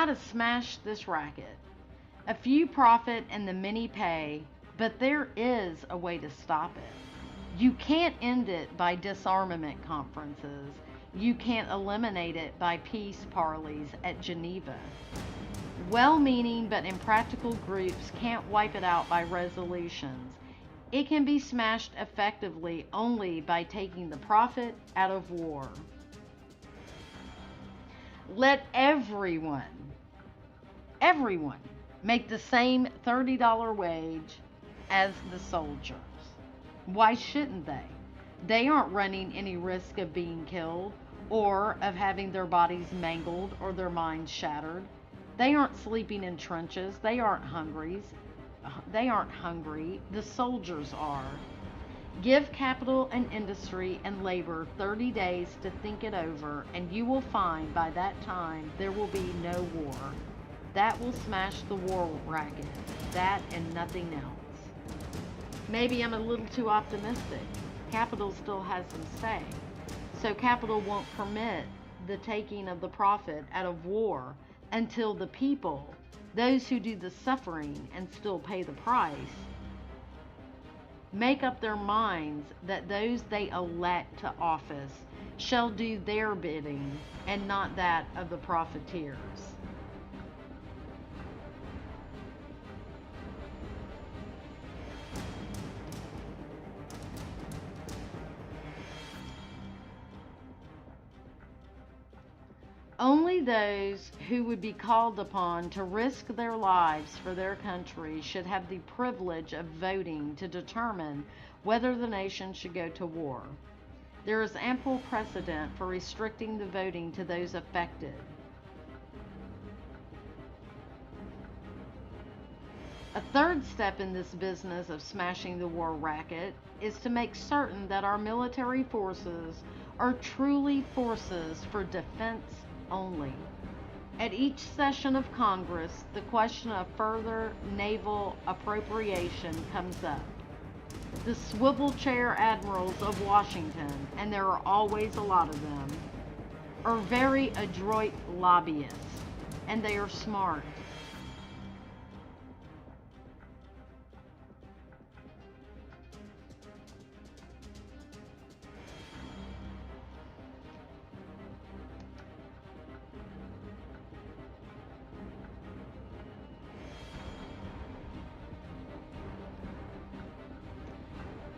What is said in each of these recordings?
how to smash this racket. A few profit and the many pay, but there is a way to stop it. You can't end it by disarmament conferences. You can't eliminate it by peace parleys at Geneva. Well-meaning but impractical groups can't wipe it out by resolutions. It can be smashed effectively only by taking the profit out of war. Let everyone make the same $30 wage as the soldiers. Why shouldn't they? They aren't running any risk of being killed or of having their bodies mangled or their minds shattered. They aren't sleeping in trenches. They aren't hungry. The soldiers are. Give capital and industry and labor 30 days to think it over, and you will find by that time there will be no war. That will smash the war racket. That and nothing else. Maybe I'm a little too optimistic. Capital still has some say. So capital won't permit the taking of the profit out of war until the people, those who do the suffering and still pay the price, make up their minds that those they elect to office shall do their bidding and not that of the profiteers. Only those who would be called upon to risk their lives for their country should have the privilege of voting to determine whether the nation should go to war. There is ample precedent for restricting the voting to those affected. A third step in this business of smashing the war racket is to make certain that our military forces are truly forces for defense only. At each session of Congress, the question of further naval appropriation comes up. The swivel chair admirals of Washington, and there are always a lot of them, are very adroit lobbyists, and they are smart.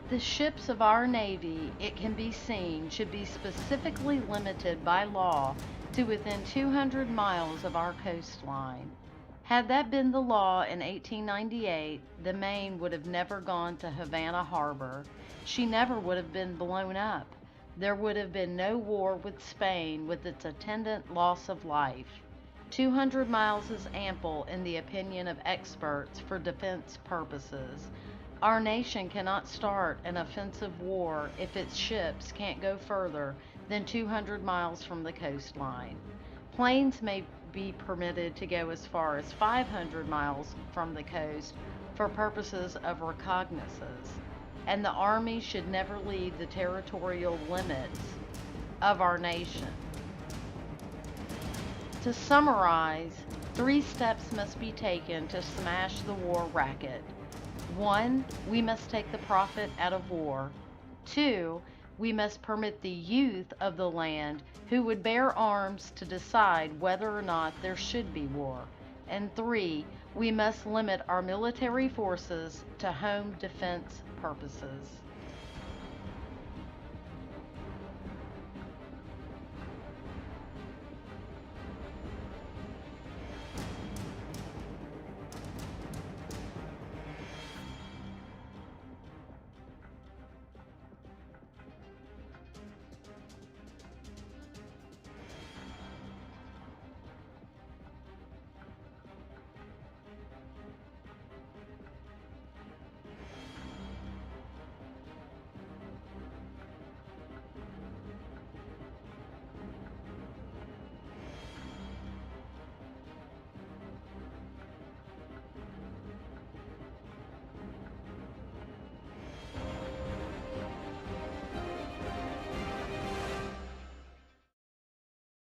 The ships of our Navy, it can be seen, should be specifically limited by law to within 200 miles of our coastline. Had that been the law in 1898, the Maine would have never gone to Havana Harbor. She never would have been blown up. There would have been no war with Spain with its attendant loss of life. 200 miles is ample in the opinion of experts for defense purposes. Our nation cannot start an offensive war if its ships can't go further than 200 miles from the coastline. Planes may be permitted to go as far as 500 miles from the coast for purposes of reconnaissance, and the Army should never leave the territorial limits of our nation. To summarize, 3 steps must be taken to smash the war racket. 1, we must take the profit out of war. 2, we must permit the youth of the land who would bear arms to decide whether or not there should be war. And 3, we must limit our military forces to home defense purposes.